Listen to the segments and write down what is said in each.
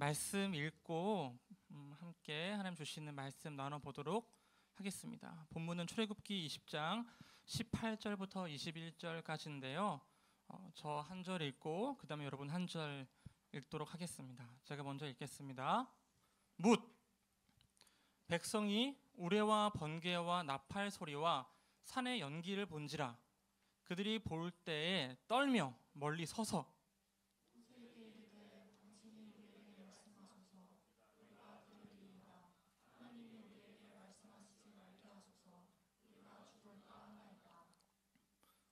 말씀 읽고 함께 하나님 주시는 말씀 나눠보도록 하겠습니다. 본문은 출애굽기 20장 18절부터 21절까지인데요. 저 한 절 읽고 그 다음에 여러분 한 절 읽도록 하겠습니다. 제가 먼저 읽겠습니다. 뭇! 백성이 우레와 번개와 나팔 소리와 산의 연기를 본지라. 그들이 볼 때에 떨며 멀리 서서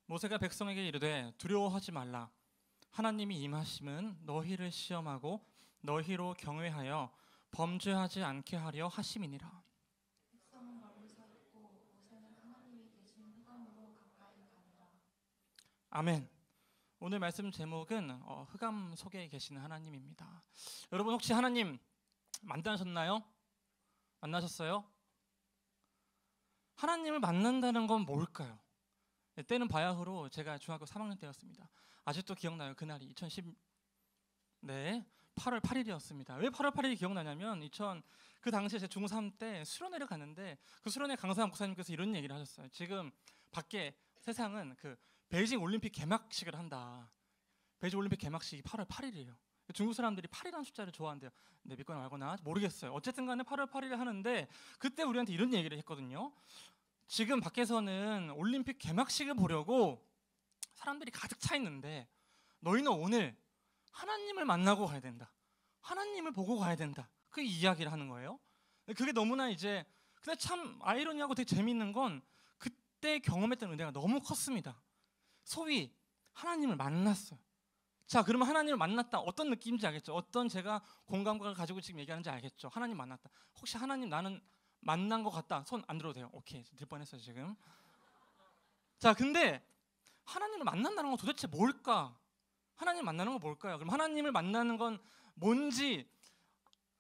모세가 백성에게 이르되 두려워하지 말라. 하나님이 임하심은 너희를 시험하고 너희로 경외하여 범죄하지 않게 하려 하심이니라. 아멘. 오늘 말씀 제목은 흑암 속에 계시는 하나님입니다. 여러분 혹시 하나님 만나셨나요? 만나셨어요? 하나님을 만난다는 건 뭘까요? 때는 바야흐로 제가 중학교 3학년 때였습니다. 아직도 기억나요. 그날이 8월 8일이었습니다. 왜 8월 8일이 기억나냐면 그 당시에 제 중3 때 수련회를 갔는데 그 수련회 강사 목사님께서 이런 얘기를 하셨어요. 지금 밖에 세상은 그 베이징 올림픽 개막식을 한다. 베이징 올림픽 개막식이 8월 8일이에요. 중국 사람들이 8이라는 숫자를 좋아한대요. 근데 믿거나 말거나 모르겠어요. 어쨌든 간에 8월 8일을 하는데 그때 우리한테 이런 얘기를 했거든요. 지금 밖에서는 올림픽 개막식을 보려고 사람들이 가득 차 있는데 너희는 오늘 하나님을 만나고 가야 된다. 하나님을 보고 가야 된다. 그 이야기를 하는 거예요. 그게 너무나 근데 참 아이러니하고 되게 재미있는 건 그때 경험했던 은혜가 너무 컸습니다. 소위 하나님을 만났어요. 자, 그러면 하나님을 만났다. 어떤 느낌인지 알겠죠? 어떤 제가 공감각을 가지고 지금 얘기하는지 알겠죠? 하나님 만났다. 혹시 하나님 나는 만난 것 같다. 손 안 들어도 돼요. 오케이. 들 뻔했어요 지금. 자, 근데 하나님을 만난다는 건 도대체 뭘까? 하나님 만나는 건 뭘까요? 그럼 하나님을 만나는 건 뭔지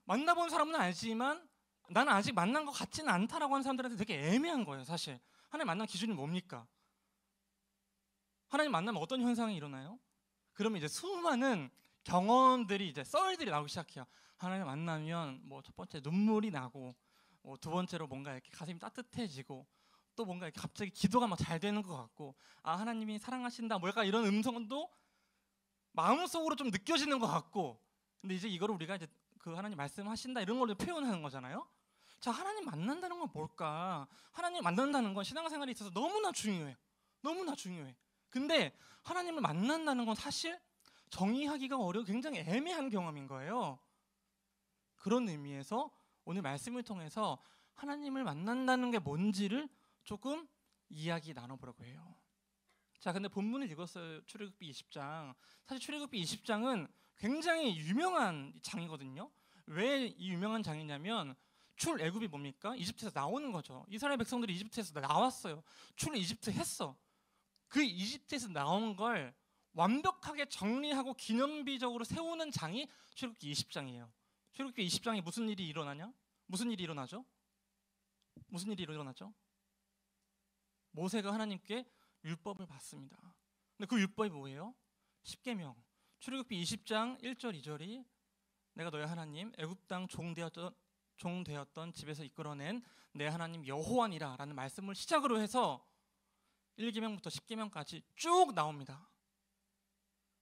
만나본 사람은 알지만 나는 아직 만난 것 같지는 않다라고 하는 사람들한테 되게 애매한 거예요. 사실 하나님 만난 기준이 뭡니까? 하나님 만나면 어떤 현상이 일어나요? 그러면 이제 수많은 경험들이 썰들이 나오기 시작해요. 하나님 만나면 첫 번째 눈물이 나고 두 번째로 뭔가 이렇게 가슴이 따뜻해지고 또 뭔가 이렇게 갑자기 기도가 막 잘 되는 것 같고 하나님이 사랑하신다 약간 이런 음성도 마음속으로 좀 느껴지는 것 같고 근데 이제 이거를 우리가 그 하나님 말씀하신다 이런 걸로 표현하는 거잖아요. 자, 하나님 만난다는 건 뭘까? 하나님 만난다는 건 신앙생활에 있어서 너무나 중요해요. 너무나 중요해. 근데 하나님을 만난다는 건 사실 정의하기가 어려워 굉장히 애매한 경험인 거예요. 그런 의미에서 오늘 말씀을 통해서 하나님을 만난다는 게 뭔지를 조금 이야기 나눠보려고 해요. 자, 근데 본문을 읽었어요. 출애굽기 20장. 사실 출애굽기 20장은 굉장히 유명한 장이거든요. 왜 이 유명한 장이냐면 출애굽이 뭡니까? 이집트에서 나오는 거죠. 이스라엘 백성들이 이집트에서 나왔어요. 이집트 했어. 그 이집트에서 나온 걸 완벽하게 정리하고 기념비적으로 세우는 장이 출애굽기 20장이에요. 출애굽기 20장에 무슨 일이 일어나냐? 무슨 일이 일어나죠? 무슨 일이 일어나죠? 모세가 하나님께 율법을 받습니다. 근데 그 율법이 뭐예요? 십계명. 출애굽기 20장 1절 2절이 내가 너의 하나님 애굽 땅 종되었던 집에서 이끌어낸 내 하나님 여호와니라 라는 말씀을 시작으로 해서 1계명부터 10계명까지 쭉 나옵니다.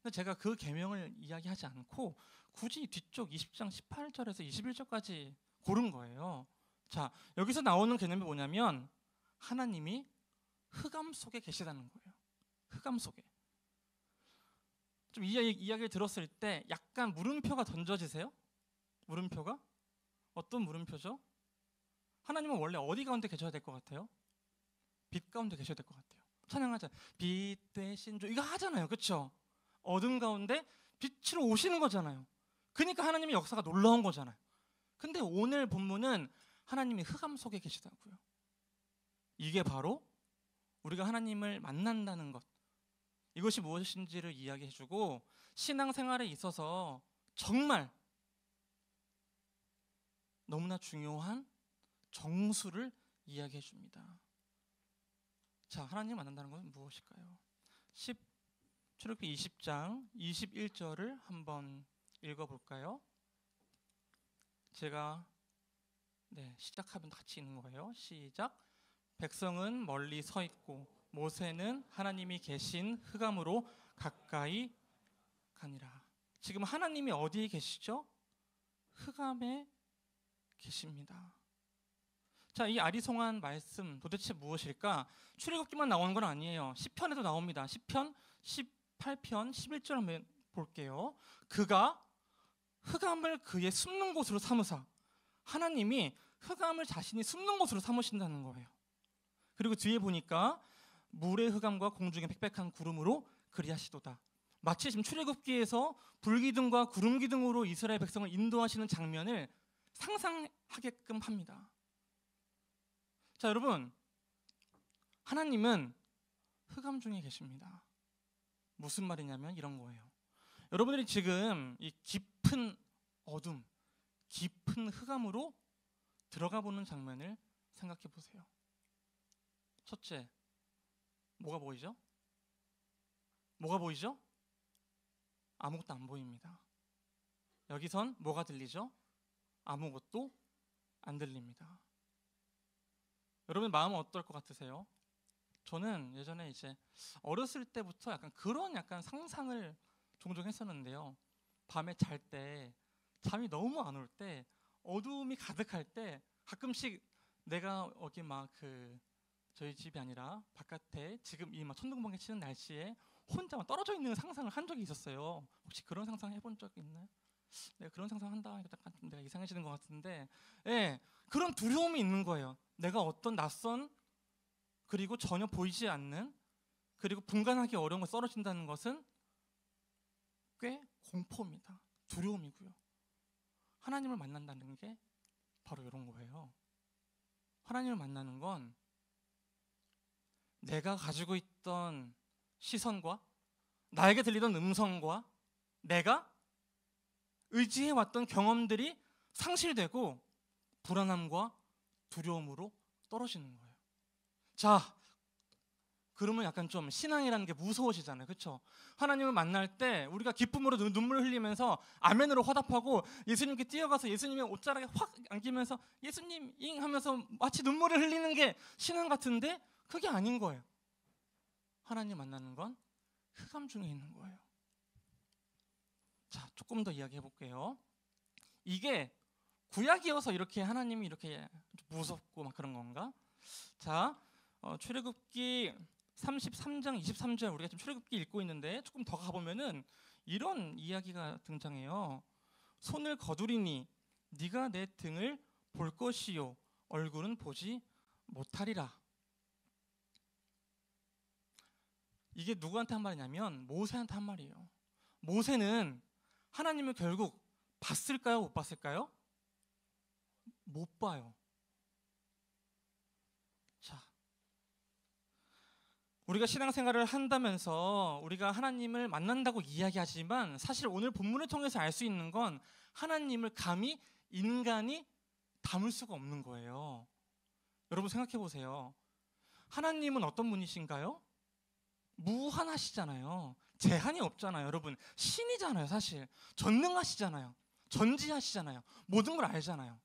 근데 제가 그 계명을 이야기하지 않고 굳이 뒤쪽 20장 18절에서 21절까지 고른 거예요. 자, 여기서 나오는 개념이 뭐냐면 하나님이 흑암 속에 계시다는 거예요. 흑암 속에. 좀 이야기를 들었을 때 약간 물음표가 던져지세요? 물음표가? 어떤 물음표죠? 하나님은 원래 어디 가운데 계셔야 될 것 같아요? 빛 가운데 계셔야 될 것 같아요. 찬양하자. 빛 대신 주 이거 하잖아요. 그렇죠? 어둠 가운데 빛으로 오시는 거잖아요. 그러니까 하나님의 역사가 놀라운 거잖아요. 근데 오늘 본문은 하나님이 흑암 속에 계시다고요. 이게 바로 우리가 하나님을 만난다는 것, 이것이 무엇인지를 이야기해주고 신앙생활에 있어서 정말 너무나 중요한 정수를 이야기해줍니다. 자, 하나님 만난다는 것은 무엇일까요? 출애굽기 20장 21절을 한번 읽어볼까요? 제가 시작하면 같이 있는 거예요. 시작. 백성은 멀리 서 있고 모세는 하나님이 계신 흑암으로 가까이 가니라. 지금 하나님이 어디에 계시죠? 흑암에 계십니다. 자, 이 아리송한 말씀 도대체 무엇일까? 출애굽기만 나오는 건 아니에요. 시편에도 나옵니다. 시편 18편 11절 한번 볼게요. 그가 흑암을 그의 숨는 곳으로 삼으사. 하나님이 흑암을 자신이 숨는 곳으로 삼으신다는 거예요. 그리고 뒤에 보니까 물의 흑암과 공중의 빽빽한 구름으로 그리하시도다. 마치 지금 출애굽기에서 불기둥과 구름기둥으로 이스라엘 백성을 인도하시는 장면을 상상하게끔 합니다. 자, 여러분, 하나님은 흑암 중에 계십니다. 무슨 말이냐면 이런 거예요. 여러분들이 지금 이 깊은 어둠, 깊은 흑암으로 들어가 보는 장면을 생각해 보세요. 첫째, 뭐가 보이죠? 뭐가 보이죠? 아무것도 안 보입니다. 여기선 뭐가 들리죠? 아무것도 안 들립니다. 여러분 마음은 어떨 것 같으세요? 저는 예전에 이제 어렸을 때부터 그런 상상을 종종 했었는데요. 밤에 잘 때 잠이 너무 안 올 때 어둠이 가득할 때 가끔씩 내가 여기 저희 집이 아니라 바깥에 지금 이 천둥번개 치는 날씨에 혼자 떨어져 있는 상상을 한 적이 있었어요. 혹시 그런 상상 해본 적 있나요? 내가 그런 상상한다 하니까 약간 내가 이상해지는 것 같은데, 그런 두려움이 있는 거예요. 내가 어떤 낯선 그리고 전혀 보이지 않는 그리고 분간하기 어려운 거 떨어진다는 것은 꽤 공포입니다. 두려움이고요. 하나님을 만난다는 게 바로 이런 거예요. 하나님을 만나는 건 내가 가지고 있던 시선과 나에게 들리던 음성과 내가 의지해왔던 경험들이 상실되고 불안함과 두려움으로 떨어지는 거예요. 자, 그러면 약간 좀 신앙이라는 게 무서워지잖아요. 그렇죠? 하나님을 만날 때 우리가 기쁨으로 눈물을 흘리면서 아멘으로 화답하고 예수님께 뛰어가서 예수님의 옷자락에 확 안기면서 예수님 잉 하면서 마치 눈물을 흘리는 게 신앙 같은데 그게 아닌 거예요. 하나님 만나는 건 흑암 중에 있는 거예요. 자, 조금 더 이야기해 볼게요. 이게 구약이어서 이렇게 하나님이 이렇게 무섭고 그런 건가? 자, 출애굽기 33장 23절 우리가 지금 출애굽기 읽고 있는데 조금 더 가보면은 이런 이야기가 등장해요. 손을 거두리니 네가 내 등을 볼 것이요 얼굴은 보지 못하리라. 이게 누구한테 한 말이냐면 모세한테 한 말이에요. 모세는 하나님을 결국 봤을까요? 못 봤을까요? 못 봐요. 자, 우리가 신앙생활을 한다면서 우리가 하나님을 만난다고 이야기하지만 사실 오늘 본문을 통해서 알 수 있는 건 하나님을 감히 인간이 담을 수가 없는 거예요. 여러분 생각해 보세요. 하나님은 어떤 분이신가요? 무한하시잖아요. 제한이 없잖아요. 여러분 신이잖아요. 사실 전능하시잖아요. 전지하시잖아요. 모든 걸 알잖아요.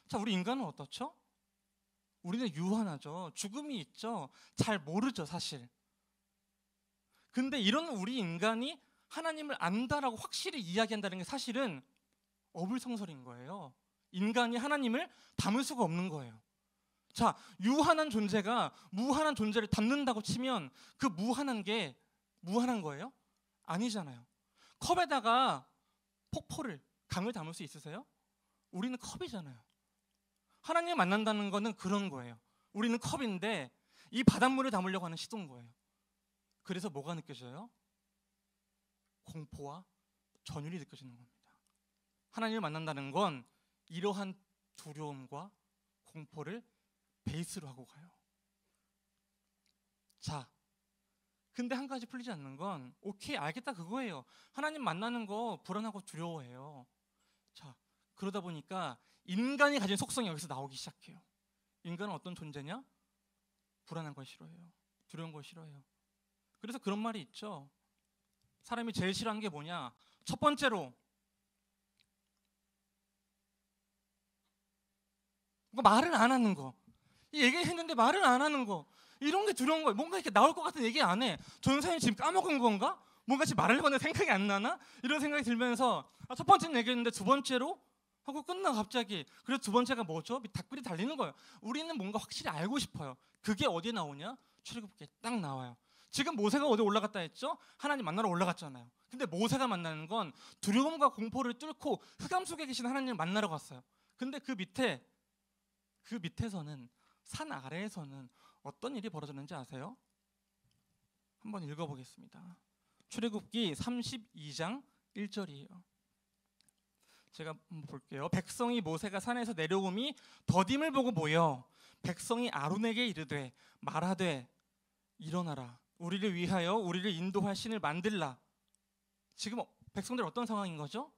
자, 우리 인간은 어떻죠? 우리는 유한하죠. 죽음이 있죠. 잘 모르죠, 사실. 근데 이런 우리 인간이 하나님을 안다라고 확실히 이야기한다는 게 사실은 어불성설인 거예요. 인간이 하나님을 담을 수가 없는 거예요. 자, 유한한 존재가 무한한 존재를 담는다고 치면 그 무한한 게 무한한 거예요? 아니잖아요. 컵에다가 강을 담을 수 있으세요? 우리는 컵이잖아요. 하나님을 만난다는 거는 그런 거예요. 우리는 컵인데 이 바닷물을 담으려고 하는 시도인 거예요. 그래서 뭐가 느껴져요? 공포와 전율이 느껴지는 겁니다. 하나님을 만난다는 건 이러한 두려움과 공포를 베이스로 하고 가요. 자, 근데 한 가지 풀리지 않는 건 오케이 알겠다 그거예요. 하나님 만나는 거 불안하고 두려워해요. 자, 그러다 보니까 인간이 가진 속성이 여기서 나오기 시작해요. 인간은 어떤 존재냐? 불안한 걸 싫어해요. 두려운 걸 싫어해요. 그래서 그런 말이 있죠. 사람이 제일 싫어하는 게 뭐냐? 첫 번째로 말을 안 하는 거, 이 얘기했는데 말을 안 하는 거, 이런 게 두려운 거예요. 뭔가 이렇게 나올 것 같은 얘기 안 해. 전사님 지금 까먹은 건가? 뭔가 지금 말하려고 하는데 생각이 안 나나? 이런 생각이 들면서 첫 번째는 얘기했는데 두 번째로 하고 끝나 갑자기. 그래서 두 번째가 뭐죠? 댓글이 달리는 거예요. 우리는 뭔가 확실히 알고 싶어요. 그게 어디에 나오냐? 출애굽기에 딱 나와요. 지금 모세가 어디 올라갔다 했죠? 하나님 만나러 올라갔잖아요. 근데 모세가 만나는 건 두려움과 공포를 뚫고 흑암 속에 계신 하나님을 만나러 갔어요. 근데 그 밑에서는, 산 아래에서는 어떤 일이 벌어졌는지 아세요? 한번 읽어보겠습니다. 출애굽기 32장 1절이에요. 제가 한번 볼게요. 백성이 모세가 산에서 내려옴이 더딤을 보고 모여 백성이 아론에게 이르되 말하되 일어나라, 우리를 위하여 우리를 인도할 신을 만들라. 지금 백성들 어떤 상황인 거죠?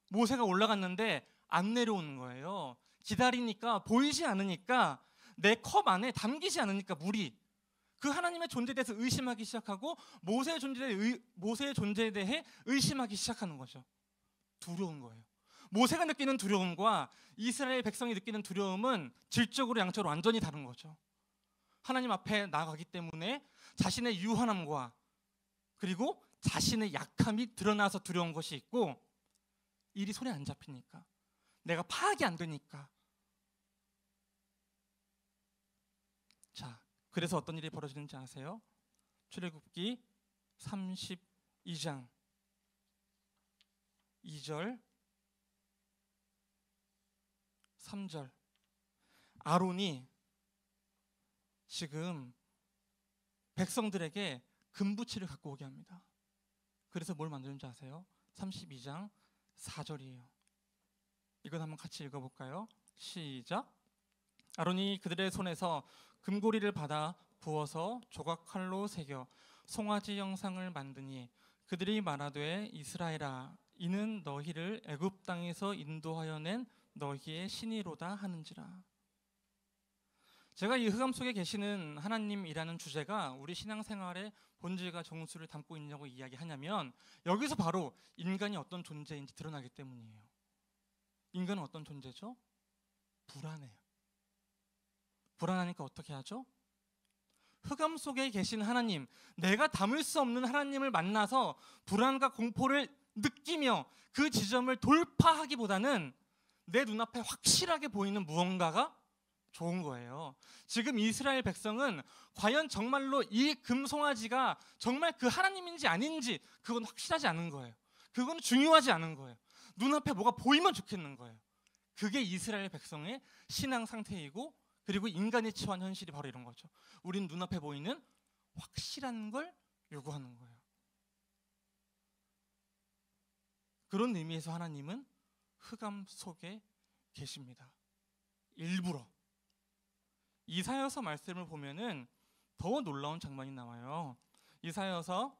모세가 올라갔는데 안 내려오는 거예요. 기다리니까, 보이지 않으니까, 내 컵 안에 담기지 않으니까 물이, 그 하나님의 존재에 대해서 의심하기 시작하고 모세의 존재에 대해 의심하기 시작하는 거죠. 두려운 거예요. 모세가 느끼는 두려움과 이스라엘 백성이 느끼는 두려움은 질적으로 양적으로 완전히 다른 거죠. 하나님 앞에 나가기 때문에 자신의 유한함과 그리고 자신의 약함이 드러나서 두려운 것이 있고, 일이 손에 안 잡히니까, 내가 파악이 안 되니까. 자, 그래서 어떤 일이 벌어지는지 아세요? 출애굽기 32장 2절 3절. 아론이 지금 백성들에게 금부치를 갖고 오게 합니다. 그래서 뭘 만드는지 아세요? 32장 4절이에요. 이건 한번 같이 읽어볼까요? 시작. 아론이 그들의 손에서 금고리를 받아 부어서 조각칼로 새겨 송아지 형상을 만드니 그들이 말하되 이스라엘아, 이는 너희를 애굽 땅에서 인도하여 낸 너희의 신이로다 하는지라. 제가 이 흑암 속에 계시는 하나님이라는 주제가 우리 신앙생활의 본질과 정수를 담고 있냐고 이야기하냐면, 여기서 바로 인간이 어떤 존재인지 드러나기 때문이에요. 인간은 어떤 존재죠? 불안해요. 불안하니까 어떻게 하죠? 흑암 속에 계신 하나님, 내가 담을 수 없는 하나님을 만나서 불안과 공포를 느끼며 그 지점을 돌파하기보다는 내 눈앞에 확실하게 보이는 무언가가 좋은 거예요. 지금 이스라엘 백성은 과연 정말로 이 금송아지가 정말 그 하나님인지 아닌지 그건 확실하지 않은 거예요. 그건 중요하지 않은 거예요. 눈앞에 뭐가 보이면 좋겠는 거예요. 그게 이스라엘 백성의 신앙 상태이고, 그리고 인간이 처한 현실이 바로 이런 거죠. 우린 눈앞에 보이는 확실한 걸 요구하는 거예요. 그런 의미에서 하나님은 흑암 속에 계십니다. 일부러. 이사야서 말씀을 보면은 더 놀라운 장면이 나와요. 이사야서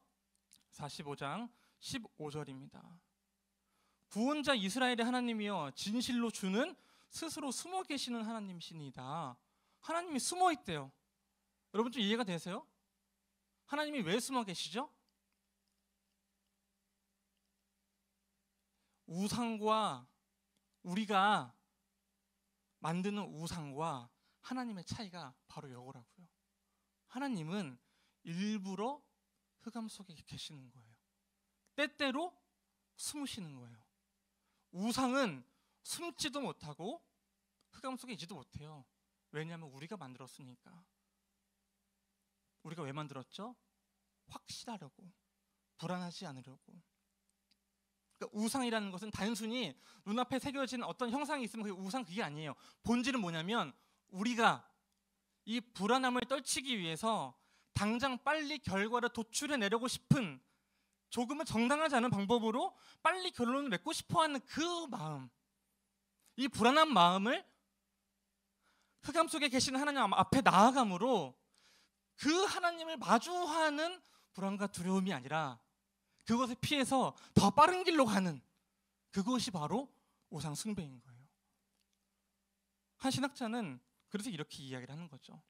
45장 15절입니다. 구원자 이스라엘의 하나님이여, 진실로 주는 스스로 숨어 계시는 하나님이시니다. 하나님이 숨어 있대요. 여러분 좀 이해가 되세요? 하나님이 왜 숨어 계시죠? 우상과, 우리가 만드는 우상과 하나님의 차이가 바로 이거라고요. 하나님은 일부러 흑암 속에 계시는 거예요. 때때로 숨으시는 거예요. 우상은 숨지도 못하고 흑암 속에 있지도 못해요. 왜냐하면 우리가 만들었으니까. 우리가 왜 만들었죠? 확실하려고, 불안하지 않으려고. 그러니까 우상이라는 것은 단순히 눈앞에 새겨진 어떤 형상이 있으면 그게 우상, 그게 아니에요. 본질은 뭐냐면, 우리가 이 불안함을 떨치기 위해서 당장 빨리 결과를 도출해내려고 싶은, 조금은 정당하지 않은 방법으로 빨리 결론을 맺고 싶어하는 그 마음, 이 불안한 마음을 흑암 속에 계시는 하나님 앞에 나아감으로 그 하나님을 마주하는 불안과 두려움이 아니라 그것을 피해서 더 빠른 길로 가는, 그것이 바로 우상 숭배인 거예요. 한 신학자는 그래서 이렇게 이야기를 하는 거죠.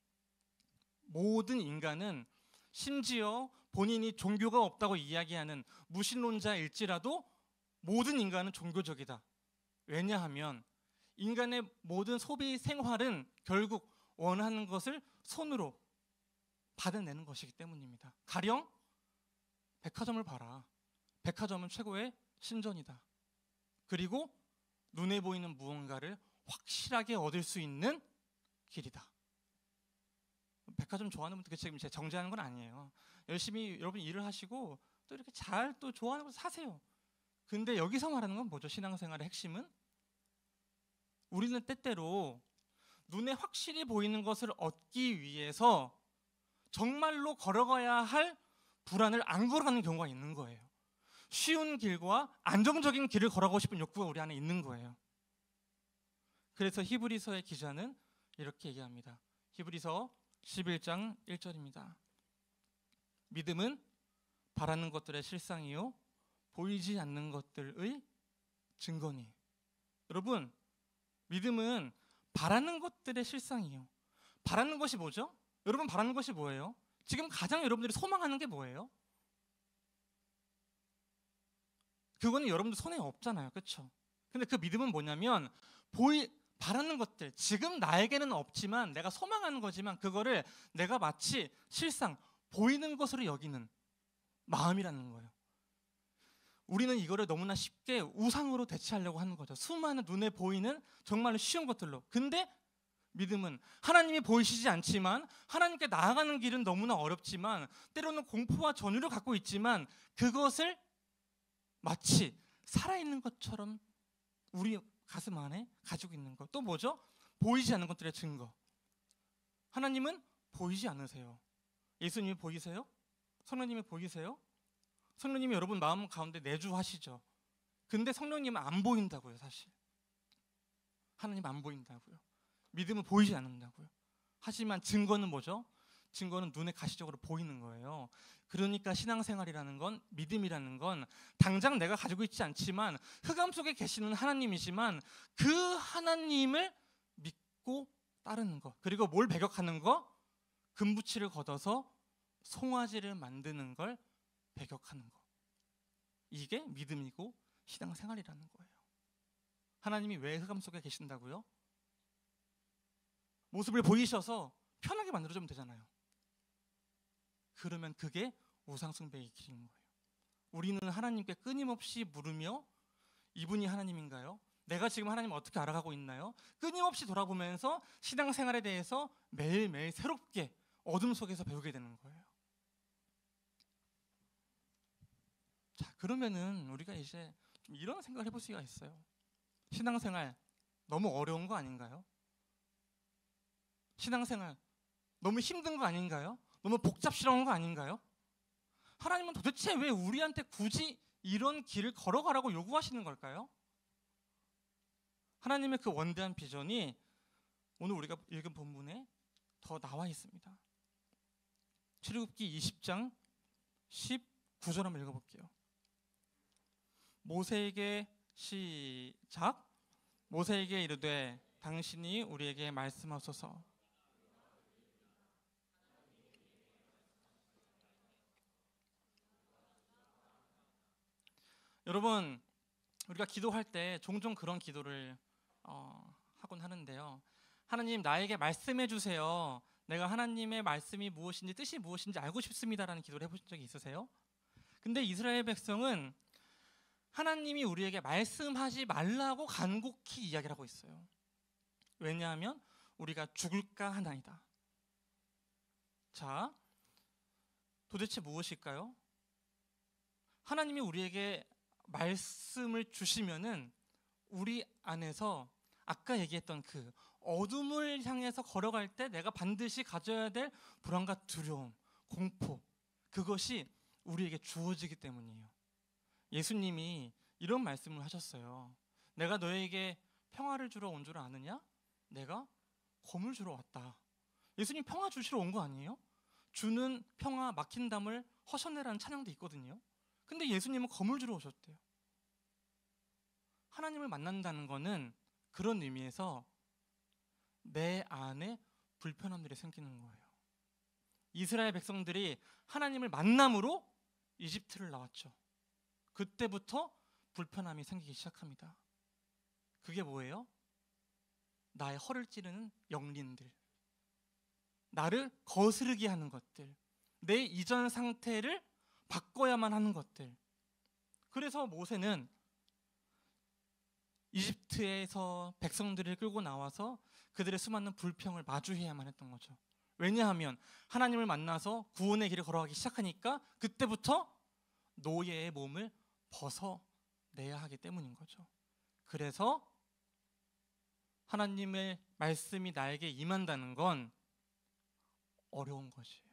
모든 인간은, 심지어 본인이 종교가 없다고 이야기하는 무신론자일지라도 모든 인간은 종교적이다. 왜냐하면 인간의 모든 소비 생활은 결국 원하는 것을 손으로 받아내는 것이기 때문입니다. 가령 백화점을 봐라. 백화점은 최고의 신전이다. 그리고 눈에 보이는 무언가를 확실하게 얻을 수 있는 길이다. 백화점 좋아하는 분들 지금 제 정죄하는 건 아니에요. 열심히 여러분 일을 하시고 또 이렇게 잘 또 좋아하는 거 사세요. 근데 여기서 말하는 건 뭐죠? 신앙생활의 핵심은 우리는 때때로 눈에 확실히 보이는 것을 얻기 위해서 정말로 걸어가야 할 불안을 안 걸어가는 경우가 있는 거예요. 쉬운 길과 안정적인 길을 걸어가고 싶은 욕구가 우리 안에 있는 거예요. 그래서 히브리서의 기자는 이렇게 얘기합니다. 히브리서 11장 1절입니다. 믿음은 바라는 것들의 실상이요 보이지 않는 것들의 증거니. 여러분, 믿음은 바라는 것들의 실상이에요. 바라는 것이 뭐죠? 여러분, 바라는 것이 뭐예요? 지금 가장 여러분들이 소망하는 게 뭐예요? 그거는 여러분들 손에 없잖아요. 그렇죠? 근데 그 믿음은 뭐냐면 바라는 것들, 지금 나에게는 없지만 내가 소망하는 거지만 그거를 내가 마치 실상 보이는 것으로 여기는 마음이라는 거예요. 우리는 이거를 너무나 쉽게 우상으로 대체하려고 하는 거죠. 수많은 눈에 보이는 정말로 쉬운 것들로. 근데 믿음은 하나님이 보이시지 않지만 하나님께 나아가는 길은 너무나 어렵지만 때로는 공포와 전율을 갖고 있지만 그것을 마치 살아있는 것처럼 우리 가슴 안에 가지고 있는 것. 또 뭐죠? 보이지 않는 것들의 증거. 하나님은 보이지 않으세요. 예수님이 보이세요? 성령님이 보이세요? 성령님이 여러분 마음 가운데 내주하시죠. 근데 성령님은 안 보인다고요. 사실 하나님 안 보인다고요. 믿음은 보이지 않는다고요. 하지만 증거는 뭐죠? 증거는 눈에 가시적으로 보이는 거예요. 그러니까 신앙생활이라는 건, 믿음이라는 건 당장 내가 가지고 있지 않지만 흑암 속에 계시는 하나님이지만 그 하나님을 믿고 따르는 것. 그리고 뭘 배격하는 거? 금붙이를 걷어서 송아지를 만드는 걸 배격하는 거. 이게 믿음이고 신앙생활이라는 거예요. 하나님이 왜 흑암 속에 계신다고요? 모습을 보이셔서 편하게 만들어주면 되잖아요. 그러면 그게 우상숭배의 길인 거예요. 우리는 하나님께 끊임없이 물으며 이분이 하나님인가요? 내가 지금 하나님을 어떻게 알아가고 있나요? 끊임없이 돌아보면서 신앙생활에 대해서 매일매일 새롭게 어둠 속에서 배우게 되는 거예요. 자, 그러면은 우리가 이제 좀 이런 생각을 해볼 수가 있어요. 신앙생활 너무 어려운 거 아닌가요? 신앙생활 너무 힘든 거 아닌가요? 너무 복잡스러운 거 아닌가요? 하나님은 도대체 왜 우리한테 굳이 이런 길을 걸어가라고 요구하시는 걸까요? 하나님의 그 원대한 비전이 오늘 우리가 읽은 본문에 더 나와 있습니다. 출애굽기 20장 19절 한번 읽어볼게요. 모세에게 시작. 모세에게 이르되 당신이 우리에게 말씀하소서. 여러분, 우리가 기도할 때 종종 그런 기도를 하곤 하는데요. 하나님, 나에게 말씀해 주세요. 내가 하나님의 말씀이 무엇인지, 뜻이 무엇인지 알고 싶습니다라는 기도를 해보신 적이 있으세요? 근데 이스라엘 백성은 하나님이 우리에게 말씀하지 말라고 간곡히 이야기를 하고 있어요. 왜냐하면 우리가 죽을까 하나이다. 자, 도대체 무엇일까요? 하나님이 우리에게 말씀을 주시면은 우리 안에서 아까 얘기했던 그 어둠을 향해서 걸어갈 때 내가 반드시 가져야 될 불안과 두려움, 공포, 그것이 우리에게 주어지기 때문이에요. 예수님이 이런 말씀을 하셨어요. 내가 너에게 평화를 주러 온 줄 아느냐? 내가 검을 주러 왔다. 예수님 평화 주시러 온 거 아니에요? 주는 평화 막힌 담을 허셔내라는 찬양도 있거든요. 근데 예수님은 검을 주러 오셨대요. 하나님을 만난다는 거는 그런 의미에서 내 안에 불편함들이 생기는 거예요. 이스라엘 백성들이 하나님을 만남으로 이집트를 나왔죠. 그때부터 불편함이 생기기 시작합니다. 그게 뭐예요? 나의 허를 찌르는 영린들, 나를 거스르게 하는 것들, 내 이전 상태를 바꿔야만 하는 것들. 그래서 모세는 이집트에서 백성들을 끌고 나와서 그들의 수많은 불평을 마주해야만 했던 거죠. 왜냐하면 하나님을 만나서 구원의 길을 걸어가기 시작하니까 그때부터 노예의 몸을 벗어내야 하기 때문인 거죠. 그래서 하나님의 말씀이 나에게 임한다는 건 어려운 것이에요.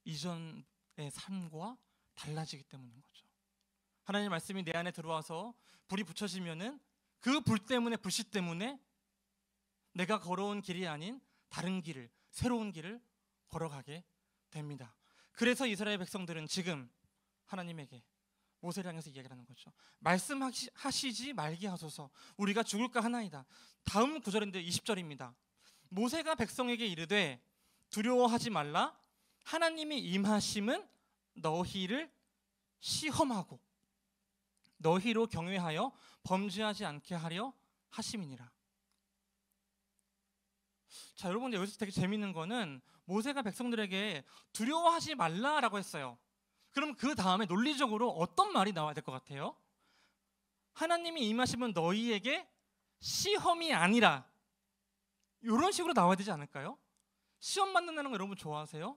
이전의 삶과 달라지기 때문인 거죠. 하나님의 말씀이 내 안에 들어와서 불이 붙여지면은 그 불 때문에, 불씨 때문에 내가 걸어온 길이 아닌 다른 길을, 새로운 길을 걸어가게 됩니다. 그래서 이스라엘 백성들은 지금 하나님에게, 모세를 향해서 이야기를 하는 거죠. 말씀하시지 말게 하소서, 우리가 죽을까 하나이다. 다음 구절인데 20절입니다. 모세가 백성에게 이르되 두려워하지 말라, 하나님이 임하심은 너희를 시험하고 너희로 경외하여 범죄하지 않게 하려 하심이니라. 자, 여러분, 여기서 되게 재밌는 거는 모세가 백성들에게 두려워하지 말라라고 했어요. 그럼 그 다음에 논리적으로 어떤 말이 나와야 될 것 같아요? 하나님이 임하시면 너희에게 시험이 아니라, 이런 식으로 나와야 되지 않을까요? 시험 받는다는 거 여러분 좋아하세요?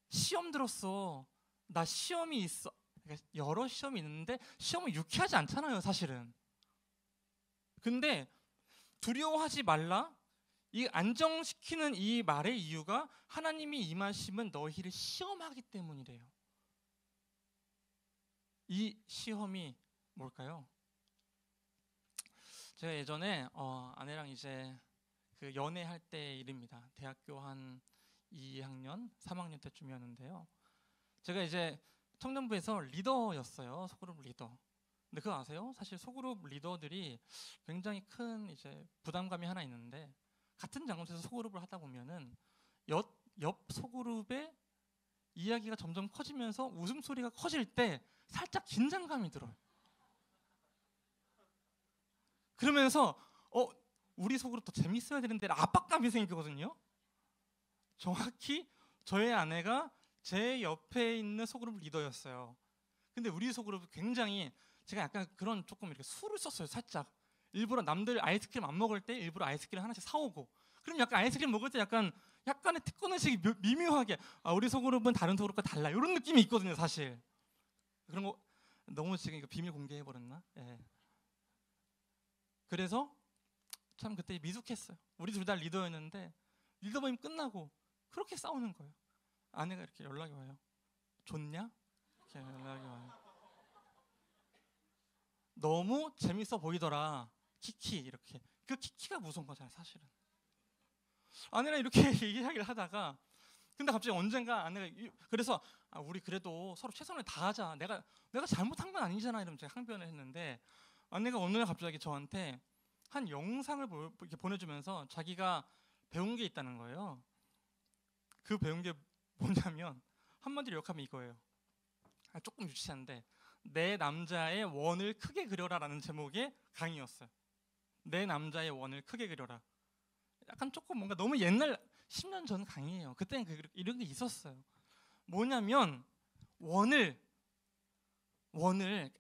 시험 들었어, 나 시험이 있어. 여러 시험이 있는데 시험은 유쾌하지 않잖아요, 사실은. 근데 두려워하지 말라, 이 안정시키는 이 말의 이유가 하나님이 임하시면 너희를 시험하기 때문이래요. 이 시험이 뭘까요? 제가 예전에 아내랑 이제 그 연애할 때 일입니다. 대학교 한 2학년, 3학년 때쯤이었는데요. 제가 이제 청년부에서 리더였어요. 소그룹 리더. 근데 그거 아세요? 사실 소그룹 리더들이 굉장히 큰 이제 부담감이 하나 있는데, 같은 장소에서 소그룹을 하다 보면은 옆 소그룹의 이야기가 점점 커지면서 웃음소리가 커질 때 살짝 긴장감이 들어요. 그러면서 우리 소그룹 더 재밌어야 되는데 압박감이 생기거든요. 정확히 저의 아내가 제 옆에 있는 소그룹 리더였어요. 근데 우리 소그룹은 굉장히, 제가 약간 그런 조금 이렇게 수를 썼어요. 살짝 일부러 남들 아이스크림 안 먹을 때 일부러 아이스크림 하나씩 사오고, 그럼 약간 아이스크림 먹을 때 약간의 특권의식이 미묘하게, 우리 소그룹은 다른 소그룹과 달라, 이런 느낌이 있거든요. 사실 그런 거 너무 지금 이거 비밀 공개해 버렸나? 예. 그래서 참 그때 미숙했어요. 우리 둘 다 리더였는데 리더 모임 끝나고 그렇게 싸우는 거예요. 아내가 이렇게 연락이 와요. 좋냐? 이렇게 연락이 와요. 너무 재밌어 보이더라, 키키. 이렇게. 그 키키가 무서운 거잖아요, 사실은. 아내랑 이렇게 이야기를 하다가, 근데 갑자기 언젠가 아내가, 그래서 우리 그래도 서로 최선을 다하자, 내가 잘못한 건 아니잖아, 이러면 제가 항변을 했는데, 아내가 어느 날 갑자기 저한테 한 영상을 이렇게 보내주면서 자기가 배운 게 있다는 거예요. 그 배운 게 뭐냐면, 한마디로 욕하면 이거예요. 조금 유치한데, 내 남자의 원을 크게 그려라라는 제목의 강의였어요. 내 남자의 원을 크게 그려라. 약간 조금 뭔가 너무 옛날 10년 전 강의예요. 그때는 이런 게 있었어요. 뭐냐면 원을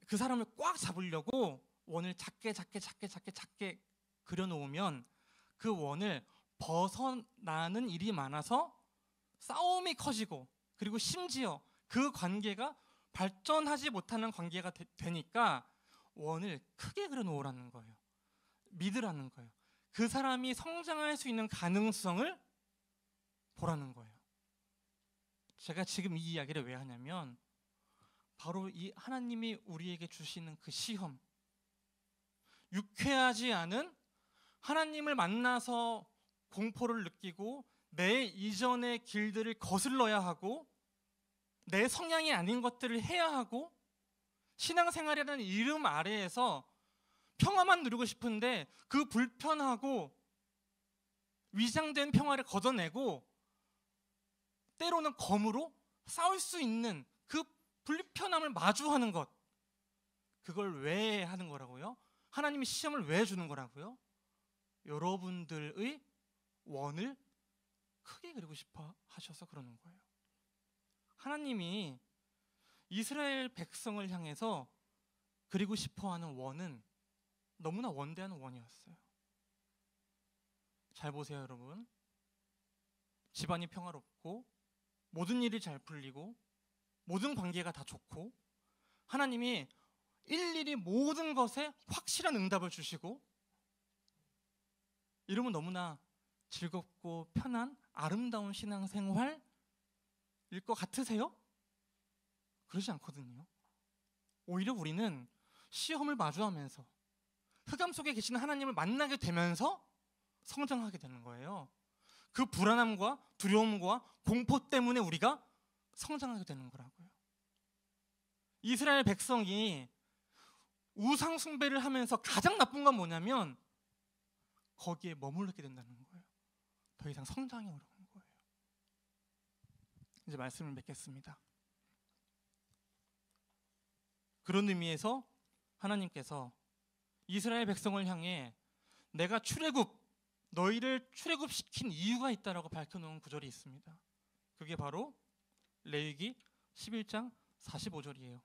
그 사람을 꽉 잡으려고 원을 작게 그려놓으면 그 원을 벗어나는 일이 많아서 싸움이 커지고, 그리고 심지어 그 관계가 발전하지 못하는 관계가 되니까 원을 크게 그려놓으라는 거예요. 믿으라는 거예요. 그 사람이 성장할 수 있는 가능성을 보라는 거예요. 제가 지금 이 이야기를 왜 하냐면, 바로 이 하나님이 우리에게 주시는 그 시험, 유쾌하지 않은, 하나님을 만나서 공포를 느끼고 내 이전의 길들을 거슬러야 하고 내 성향이 아닌 것들을 해야 하고, 신앙생활이라는 이름 아래에서 평화만 누리고 싶은데 그 불편하고 위장된 평화를 걷어내고 때로는 검으로 싸울 수 있는 그 불편함을 마주하는 것, 그걸 왜 하는 거라고요? 하나님이 시험을 왜 주는 거라고요? 여러분들의 원을 크게 그리고 싶어 하셔서 그러는 거예요. 하나님이 이스라엘 백성을 향해서 그리고 싶어하는 원은 너무나 원대한 원이었어요. 잘 보세요, 여러분. 집안이 평화롭고 모든 일이 잘 풀리고 모든 관계가 다 좋고 하나님이 일일이 모든 것에 확실한 응답을 주시고 이러면 너무나 즐겁고 편한 아름다운 신앙생활일 것 같으세요? 그러지 않거든요. 오히려 우리는 시험을 마주하면서 흑암 속에 계시는 하나님을 만나게 되면서 성장하게 되는 거예요. 그 불안함과 두려움과 공포 때문에 우리가 성장하게 되는 거라고요. 이스라엘 백성이 우상 숭배를 하면서 가장 나쁜 건 뭐냐면 거기에 머무르게 된다는 거예요. 더 이상 성장이 어려운 거예요. 이제 말씀을 맺겠습니다. 그런 의미에서 하나님께서 이스라엘 백성을 향해 내가 너희를 출애굽시킨 이유가 있다라고 밝혀놓은 구절이 있습니다. 그게 바로 레위기 11장 45절이에요.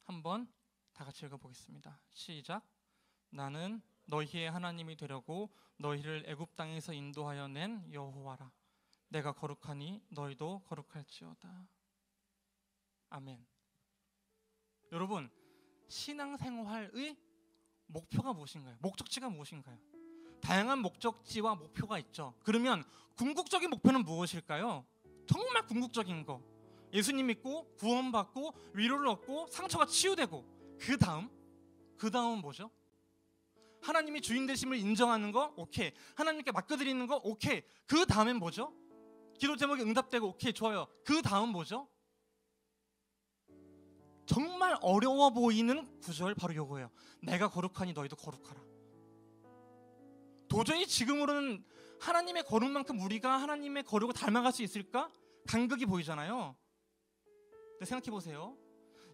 한번 다 같이 읽어보겠습니다. 시작. 나는 너희의 하나님이 되려고 너희를 애굽 땅에서 인도하여 낸 여호와라. 내가 거룩하니 너희도 거룩할지어다. 아멘. 여러분, 신앙생활의 목표가 무엇인가요? 목적지가 무엇인가요? 다양한 목적지와 목표가 있죠. 그러면 궁극적인 목표는 무엇일까요? 정말 궁극적인 거. 예수님 믿고 구원받고 위로를 얻고 상처가 치유되고 그 다음은 뭐죠? 하나님이 주인 되심을 인정하는 거 오케이. 하나님께 맡겨드리는 거 오케이. 그 다음엔 뭐죠? 기도 제목이 응답되고 오케이 좋아요. 그 다음 뭐죠? 정말 어려워 보이는 구절 바로 요거예요. 내가 거룩하니 너희도 거룩하라. 도저히 지금으로는 하나님의 거룩만큼 우리가 하나님의 거룩을 닮아갈 수 있을까? 간극이 보이잖아요. 근데 생각해 보세요.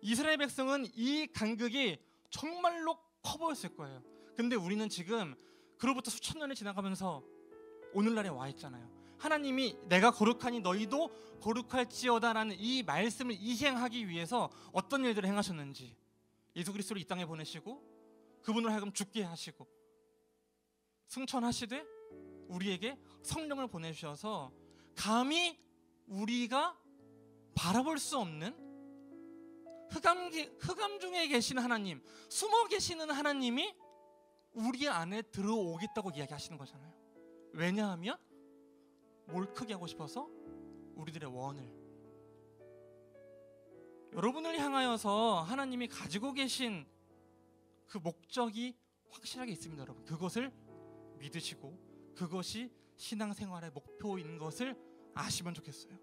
이스라엘 백성은 이 간극이 정말로 커 보였을 거예요. 근데 우리는 지금 그로부터 수천 년이 지나가면서 오늘날에 와 있잖아요. 하나님이 내가 거룩하니 너희도 거룩할지어다라는 이 말씀을 이행하기 위해서 어떤 일들을 행하셨는지 예수 그리스도를 이 땅에 보내시고 그분을 하여금 죽게 하시고 승천하시되 우리에게 성령을 보내주셔서 감히 우리가 바라볼 수 없는 흑암 중에 계신 하나님, 숨어 계시는 하나님이 우리 안에 들어오겠다고 이야기하시는 거잖아요. 왜냐하면 뭘 크게 하고 싶어서 우리들의 원을 여러분을 향하여서 하나님이 가지고 계신 그 목적이 확실하게 있습니다. 여러분 그것을 믿으시고 그것이 신앙생활의 목표인 것을 아시면 좋겠어요.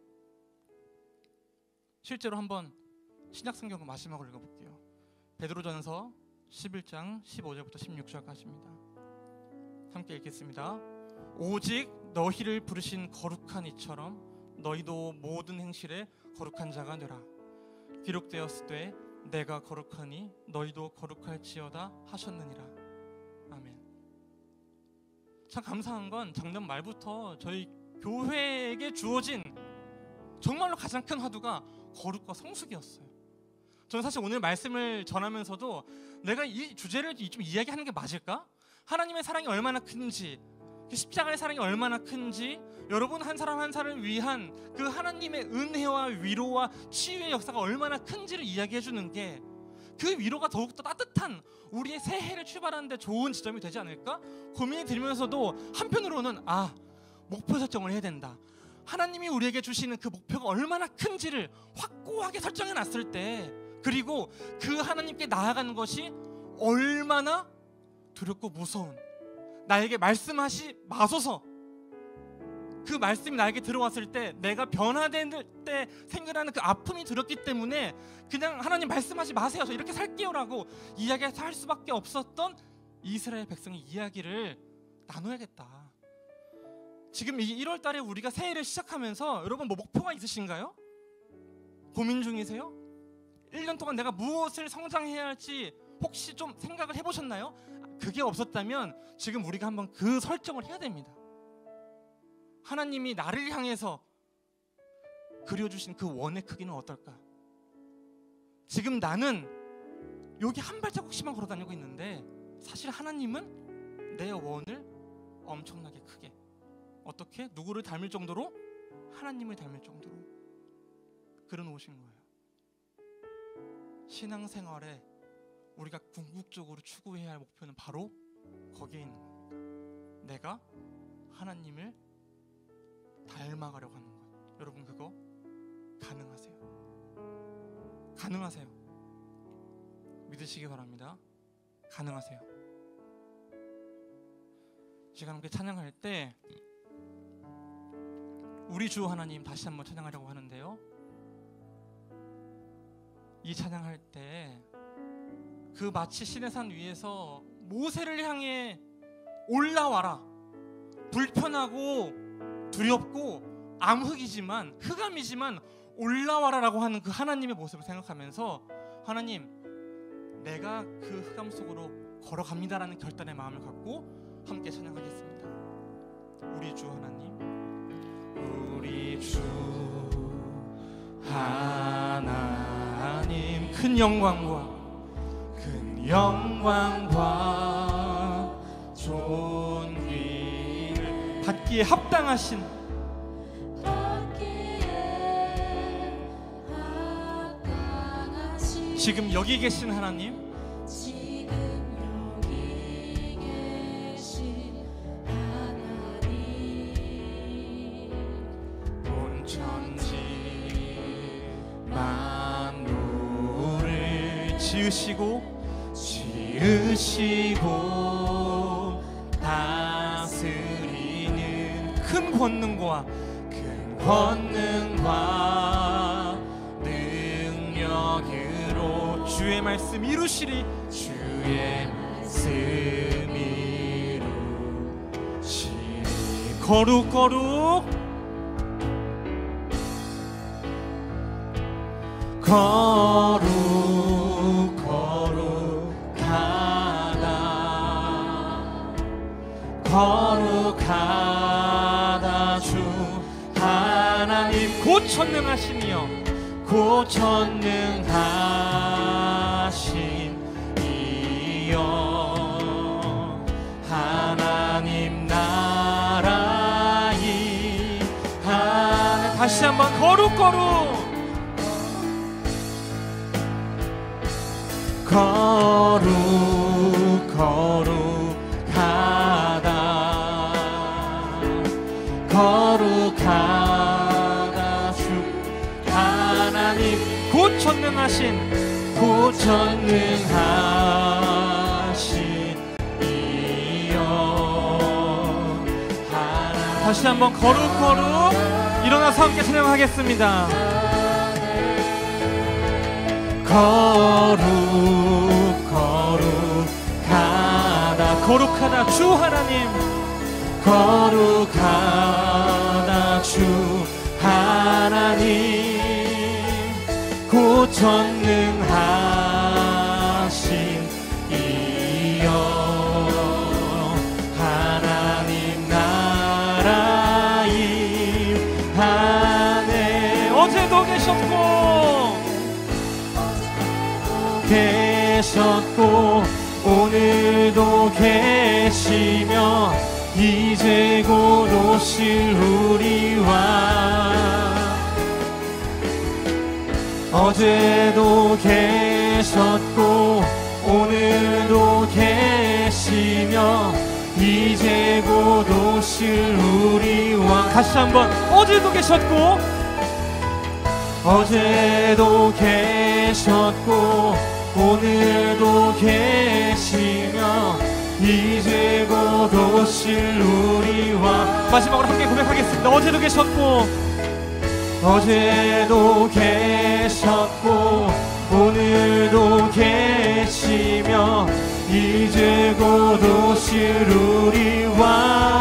실제로 한번 신약성경 마지막으로 읽어볼게요. 베드로전서 11장 15절부터 16절까지입니다. 함께 읽겠습니다. 오직 너희를 부르신 거룩한 이처럼 너희도 모든 행실에 거룩한 자가 되라. 기록되었으되 내가 거룩하니 너희도 거룩할지어다 하셨느니라. 아멘. 참 감사한 건 작년 말부터 저희 교회에게 주어진 정말로 가장 큰 화두가 거룩과 성숙이었어요. 저는 사실 오늘 말씀을 전하면서도 내가 이 주제를 좀 이야기하는 게 맞을까? 하나님의 사랑이 얼마나 큰지, 십자가의 사랑이 얼마나 큰지, 여러분 한 사람 한 사람을 위한 그 하나님의 은혜와 위로와 치유의 역사가 얼마나 큰지를 이야기해 주는 게 그 위로가 더욱더 따뜻한 우리의 새해를 출발하는 데 좋은 지점이 되지 않을까? 고민이 들면서도 한편으로는 목표 설정을 해야 된다. 하나님이 우리에게 주시는 그 목표가 얼마나 큰지를 확고하게 설정해 놨을 때, 그리고 그 하나님께 나아가는 것이 얼마나 두렵고 무서운, 나에게 말씀하시 마소서, 그 말씀이 나에게 들어왔을 때 내가 변화될 때 생겨나는 그 아픔이 들었기 때문에 그냥 하나님 말씀하지 마세요, 저 이렇게 살게요라고 이야기해서 할 수밖에 없었던 이스라엘 백성의 이야기를 나눠야겠다. 지금 이 1월 달에 우리가 새해를 시작하면서 여러분 뭐 목표가 있으신가요? 고민 중이세요? 1년 동안 내가 무엇을 성장해야 할지 혹시 좀 생각을 해보셨나요? 그게 없었다면 지금 우리가 한번 그 설정을 해야 됩니다. 하나님이 나를 향해서 그려주신 그 원의 크기는 어떨까? 지금 나는 여기 한 발자국씩만 걸어 다니고 있는데 사실 하나님은 내 원을 엄청나게 크게, 어떻게? 누구를 닮을 정도로? 하나님을 닮을 정도로 그려놓으신 거예요. 신앙생활에 우리가 궁극적으로 추구해야 할 목표는 바로 거기에 있는 겁니다. 내가 하나님을 닮아가려고 하는 것. 여러분 그거 가능하세요? 가능하세요? 믿으시기 바랍니다. 가능하세요. 시간 함께 찬양할 때 우리 주 하나님 다시 한번 찬양하려고 하는데요, 이 찬양할 때 그 마치 시내산 위에서 모세를 향해 올라와라, 불편하고 두렵고 암흑이지만, 흑암이지만 올라와라라고 하는 그 하나님의 모습을 생각하면서 하나님, 내가 그 흑암 속으로 걸어갑니다라는 결단의 마음을 갖고 함께 찬양하겠습니다. 우리 주 하나님, 우리 주 하나님, 큰 영광과 존귀를 받기에 합당하신 지금 여기 계신 하나님, 온 천지 만물을 지으시고 다스리는 큰 권능과 능력으로 주의 말씀 이루시리, 주의 말씀 이루시리. 거룩하다 주 하나님, 곧 전능하시며 곧 전능하신 이여, 하나님 나라이 하늘. 다시 한번 거룩하다 주 하나님, 곧 전능하신 이여, 하나님. 다시 한번 거룩 일어나서 함께 찬양하겠습니다. 거룩하다 주 하나님, 거룩하다 주 하나님, 곧 전능하신 이여, 하나님 나라이 하네. 어제도 계셨고 오늘도 계시며 이제 곧 오실 우리와, 어제도 계셨고 오늘도 계시며 이제 곧 오실 우리와. 다시 한번, 어제도 계셨고 오늘도 계시며 이제 곧 오실 우리와. 마지막으로 함께 고백하겠습니다. 어제도 계셨고 오늘도 계시며 이제 곧 오실 우리와.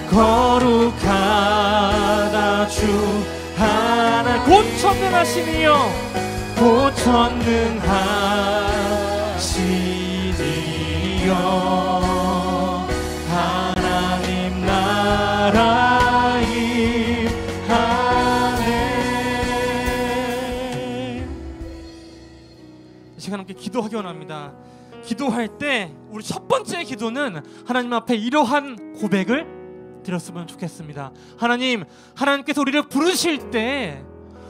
거룩하다 보천능하시니요 보천능하시니요 하나님 나라 임하네. 이 시간 함께 기도하기 원합니다. 기도할 때 우리 첫 번째 기도는 하나님 앞에 이러한 고백을 드렸으면 좋겠습니다. 하나님, 하나님께서 우리를 부르실 때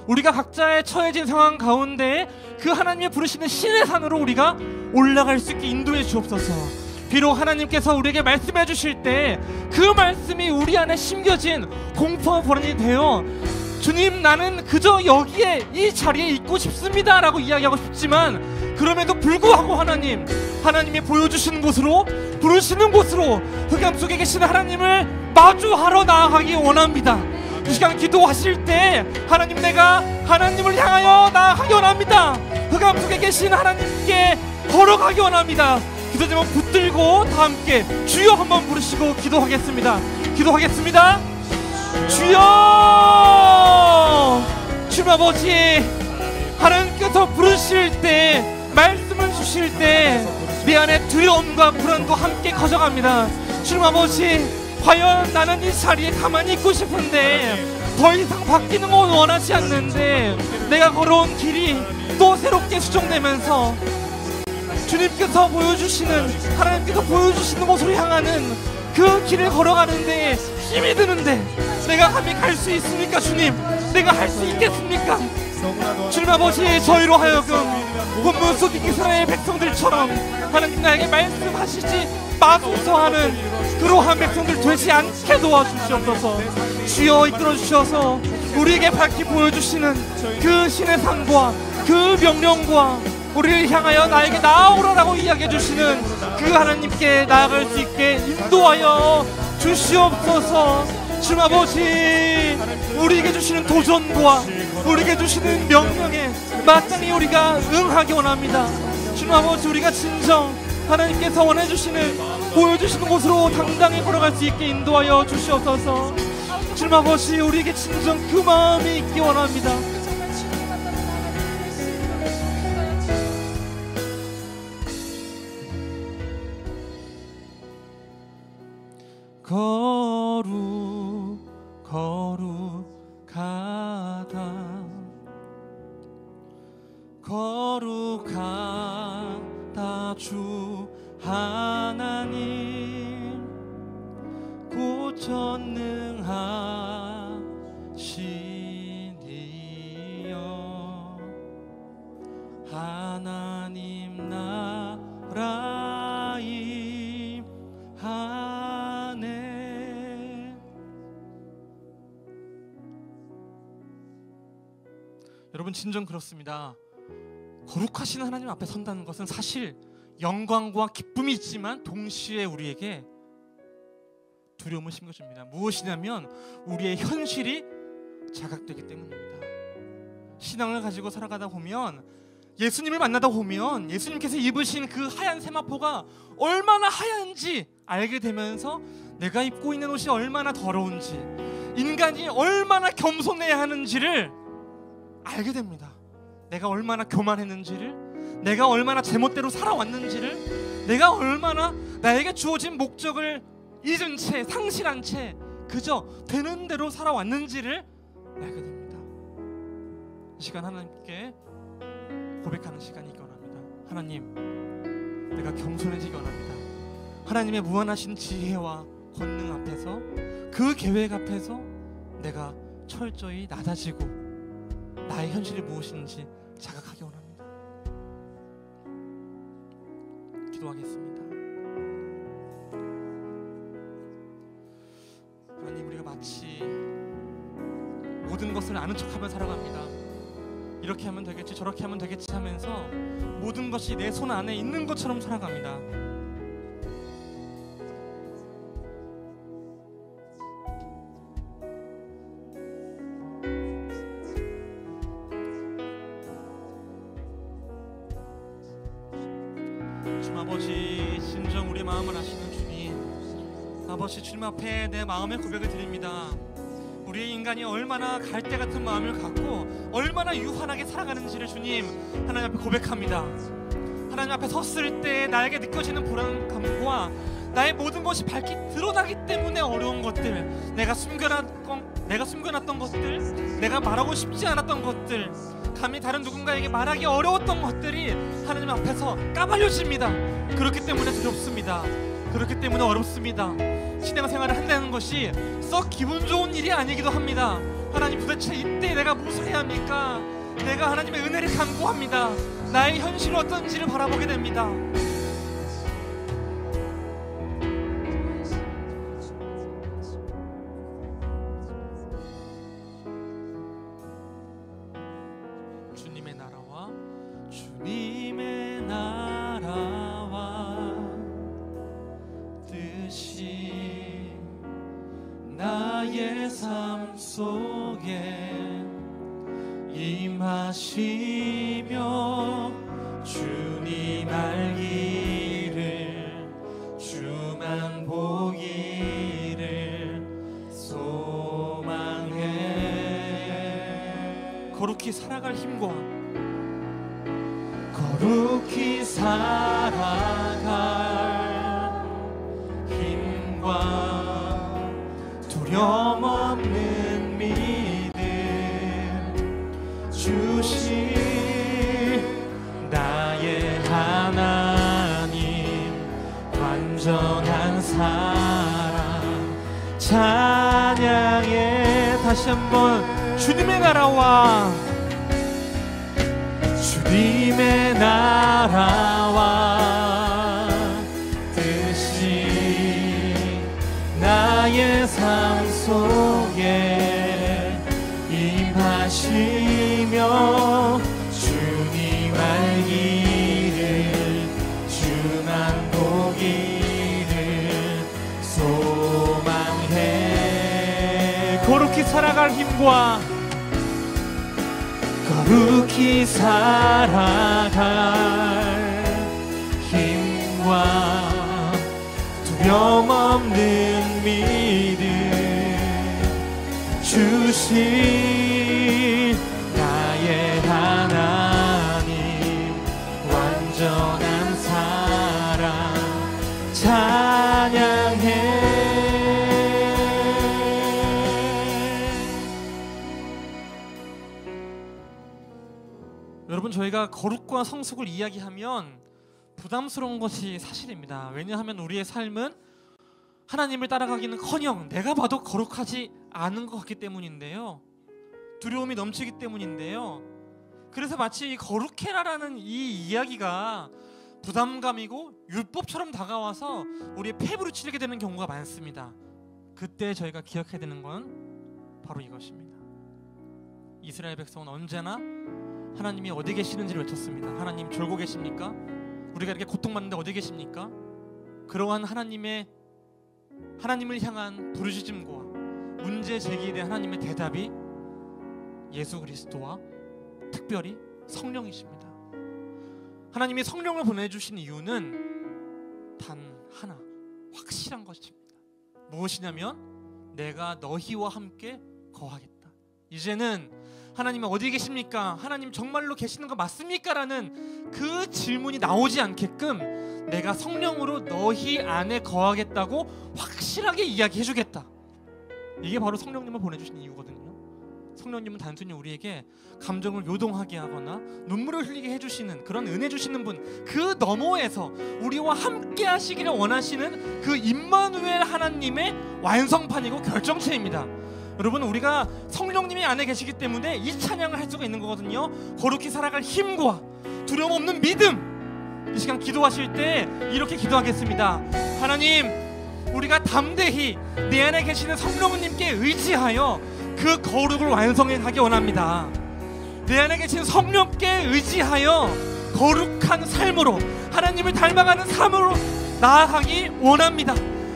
우리가 각자의 처해진 상황 가운데 그 하나님의 부르시는 신의 산으로 우리가 올라갈 수 있게 인도해 주옵소서. 비록 하나님께서 우리에게 말씀해 주실 때 그 말씀이 우리 안에 심겨진 공포와 불안이 되어 주님, 나는 그저 여기에 이 자리에 있고 싶습니다 라고 이야기하고 싶지만 그럼에도 불구하고 하나님이 보여주시는 곳으로, 부르시는 곳으로 흑암 속에 계신 하나님을 마주하러 나아가기 원합니다. 이 시간 기도하실 때 하나님, 내가 하나님을 향하여 나아가기 원합니다. 흑암 속에 계신 하나님께 걸어가기 원합니다. 기도 제목 붙들고 다 함께 주여 한번 부르시고 기도하겠습니다. 기도하겠습니다. 주여, 주님 아버지, 하나님께서 부르실 때, 말씀을 주실 때 내 안에 두려움과 불안도 함께 커져갑니다. 주님 아버지, 과연 나는 이 자리에 가만히 있고 싶은데 더 이상 바뀌는 건 원하지 않는데 내가 걸어온 길이 또 새롭게 수정되면서 주님께서 보여주시는, 하나님께서 보여주시는 곳으로 향하는 그 길을 걸어가는데 힘이 드는데 내가 감히 갈 수 있습니까? 주님, 내가 할 수 있겠습니까? 주님 아버지, 저희로 하여금 본문 속 이스라엘 백성들처럼 하나님 나에게 말씀하시지 마소서 하는 그러한 백성들 되지 않게 도와주시옵소서. 주여, 이끌어 주셔서 우리에게 밝히 보여주시는 그 신의 산과 그 명령과 우리를 향하여 나에게 나아오라라고 이야기해 주시는 그 하나님께 나아갈 수 있게 인도하여 주시옵소서. 주님 아버지, 우리에게 주시는 도전과 우리에게 주시는 명령에 마땅히 우리가 응하기 원합니다. 주님 아버지, 우리가 진정 하나님께서 원해주시는, 보여주시는 곳으로 당당히 걸어갈 수 있게 인도하여 주시옵소서. 주님 아버지, 우리에게 진정 그 마음이 있기 원합니다. 거룩하다 주 하나님, 고천능하시니요 하나님 나라 임하네. 여러분, 진정 그렇습니다. 거룩하신 하나님 앞에 선다는 것은 사실 영광과 기쁨이 있지만 동시에 우리에게 두려움을 심겨줍니다. 무엇이냐면 우리의 현실이 자각되기 때문입니다. 신앙을 가지고 살아가다 보면, 예수님을 만나다 보면 예수님께서 입으신 그 하얀 세마포가 얼마나 하얀지 알게 되면서 내가 입고 있는 옷이 얼마나 더러운지, 인간이 얼마나 겸손해야 하는지를 알게 됩니다. 내가 얼마나 교만했는지를, 내가 얼마나 제멋대로 살아왔는지를, 내가 얼마나 나에게 주어진 목적을 잊은 채, 상실한 채 그저 되는 대로 살아왔는지를 알게 됩니다. 이 시간 하나님께 고백하는 시간이기 원합니다. 하나님, 내가 겸손해지기 원합니다. 하나님의 무한하신 지혜와 권능 앞에서, 그 계획 앞에서 내가 철저히 낮아지고 나의 현실이 무엇인지 자각하기 원합니다. 기도하겠습니다. 하나님, 우리가 마치 모든 것을 아는 척하며 살아갑니다. 이렇게 하면 되겠지, 저렇게 하면 되겠지 하면서 모든 것이 내 손 안에 있는 것처럼 살아갑니다. 주님 아버지, 진정 우리 마음을 아시는 주님 아버지, 주님 앞에 내 마음의 고백을 드립니다. 우리 인간이 얼마나 갈대 같은 마음을 갖고 얼마나 유한하게 살아가는지를 주님 하나님 앞에 고백합니다. 하나님 앞에 섰을 때 나에게 느껴지는 불안감과 나의 모든 것이 밝히 드러나기 때문에 어려운 것들, 내가 숨겨놨던 것들, 내가 말하고 싶지 않았던 것들, 감히 다른 누군가에게 말하기 어려웠던 것들이 하나님 앞에서 까발려집니다. 그렇기 때문에 두렵습니다. 그렇기 때문에 어렵습니다. 신앙생활을 한다는 것이 썩 기분 좋은 일이 아니기도 합니다. 하나님, 도대체 이때 내가 무엇을 해야 합니까? 내가 하나님의 은혜를 간구합니다. 나의 현실은 어떤지를 바라보게 됩니다. 주님의 나라와 뜻이 나의 삶 속에 임하시며 주님 알기를 주만 보기를 소망해. 거룩히 살아갈 힘과 거룩히 살아갈 힘과 두려움 없는 믿음 주신 나의 하나님 완전한 사랑 찬양해. 다시 한번 주님의 나라와 뜻이 나의 삶 속에 임하시며 주님 알기를 주만 보기를 소망해. 거룩히 살아갈 힘과 거룩히 살아갈 힘과 두려움 없는 믿음 주신 나의 하나님 완전한 사랑 찬양해. 여러분, 저희가 거룩과 성숙을 이야기하면 부담스러운 것이 사실입니다. 왜냐하면 우리의 삶은 하나님을 따라가기는커녕 내가 봐도 거룩하지 않은 것 같기 때문인데요. 두려움이 넘치기 때문인데요. 그래서 마치 이 거룩해라라는 이 이야기가 부담감이고 율법처럼 다가와서 우리의 폐부를 치르게 되는 경우가 많습니다. 그때 저희가 기억해야 되는 건 바로 이것입니다. 이스라엘 백성은 언제나 하나님이 어디 계시는지를 외쳤습니다. 하나님 졸고 계십니까? 우리가 이렇게 고통받는데 어디 계십니까? 그러한 하나님을 향한 부르짖음과 문제 제기에 대한 하나님의 대답이 예수 그리스도와 특별히 성령이십니다. 하나님이 성령을 보내주신 이유는 단 하나, 확실한 것입니다. 무엇이냐면 내가 너희와 함께 거하겠다. 이제는 하나님은 어디 계십니까? 하나님 정말로 계시는 거 맞습니까? 라는 그 질문이 나오지 않게끔 내가 성령으로 너희 안에 거하겠다고 확실하게 이야기해주겠다. 이게 바로 성령님을 보내주신 이유거든요. 성령님은 단순히 우리에게 감정을 요동하게 하거나 눈물을 흘리게 해주시는 그런 은혜 주시는 분, 그 너머에서 우리와 함께 하시기를 원하시는 그 임마누엘 하나님의 완성판이고 결정체입니다. 여러분, 우리가 성령님이 안에 계시기 때문에 이 찬양을 할 수가 있는 거거든요. 거룩히 살아갈 힘과 두려움 없는 믿음. 이 시간 기도하실 때 이렇게 기도하겠습니다. 하나님, 우리가 담대히 내 안에 계시는 성령님께 의지하여 그 거룩을 완성해 가기 원합니다. 내 안에 계신 성령께 의지하여 거룩한 삶으로 하나님을 닮아가는 삶으로 나아가기 원합니다.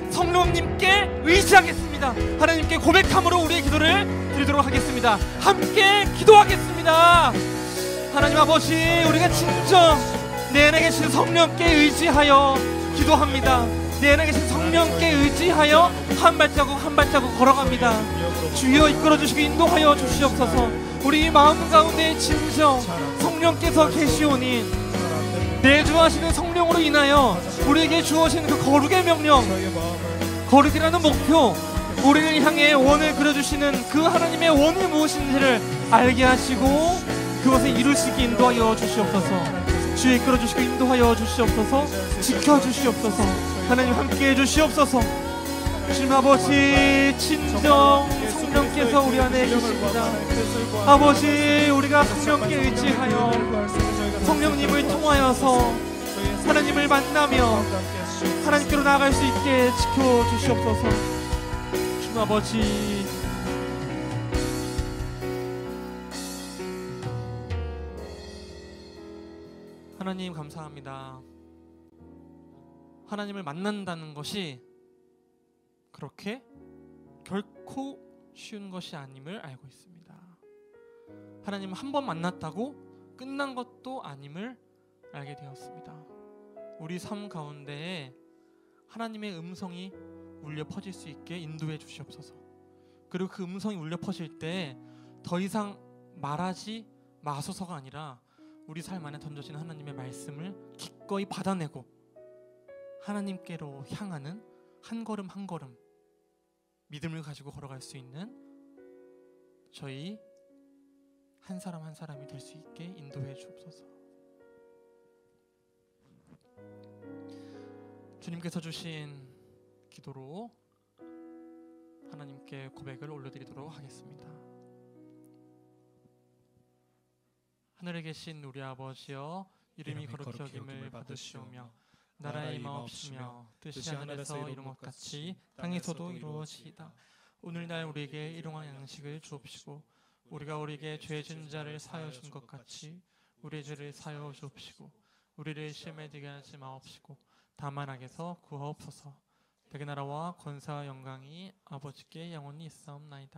성령님께 의지하겠습니다. 하나님께 고백함으로 우리의 기도를 드리도록 하겠습니다. 함께 기도하겠습니다. 하나님 아버지, 우리가 진정 내 안에 계신 성령께 의지하여 기도합니다. 내 안에 계신 성령께 의지하여 한 발자국 한 발자국 걸어갑니다. 주여 이끌어 주시고 인도하여 주시옵소서. 우리 마음 가운데 진정 성령께서 계시오니 내주하시는 성령으로 인하여 우리에게 주어진 그 거룩의 명령, 거룩이라는 목표, 우리를 향해 원을 그려주시는 그 하나님의 원이 무엇인지를 알게 하시고 그것을 이룰 수 있게 인도하여 주시옵소서. 주여 이끌어 주시고 인도하여 주시옵소서. 지켜주시옵소서. 하나님 함께해 주시옵소서. 주님 아버지, 친정 성령께서 우리 안에 계십니다. 아버지, 우리가 성령께 의지하여 성령님을 통하여서 하나님을 만나며 하나님께로 나아갈 수 있게 지켜주시옵소서. 주님 아버지, 하나님 감사합니다. 하나님을 만난다는 것이 그렇게 결코 쉬운 것이 아님을 알고 있습니다. 하나님을 한 번 만났다고 끝난 것도 아님을 알게 되었습니다. 우리 삶 가운데에 하나님의 음성이 울려 퍼질 수 있게 인도해 주시옵소서. 그리고 그 음성이 울려 퍼질 때 더 이상 말하지 마소서가 아니라 우리 삶 안에 던져진 하나님의 말씀을 기꺼이 받아내고 하나님께로 향하는 한 걸음 한 걸음 믿음을 가지고 걸어갈 수 있는 저희 한 사람 한 사람이 될 수 있게 인도해 주옵소서. 주님께서 주신 기도로 하나님께 고백을 올려드리도록 하겠습니다. 하늘에 계신 우리 아버지여, 이름이 거룩히 여김을 받으시오며 나라의 임하옵시며 뜻이 하늘에서 이룬 것 같이 땅에서도 이루어지이다. 오늘날 우리에게 일용할 양식을 주옵시고 우리가 우리에게 죄 진 자를 사하여 준 것 같이 우리의 죄를 사하여 주옵시고 우리를 시험에 들게 하지 마옵시고 다만 악에서 구하옵소서. 대개 나라와 권사와 영광이 아버지께 영원히 있사옵나이다.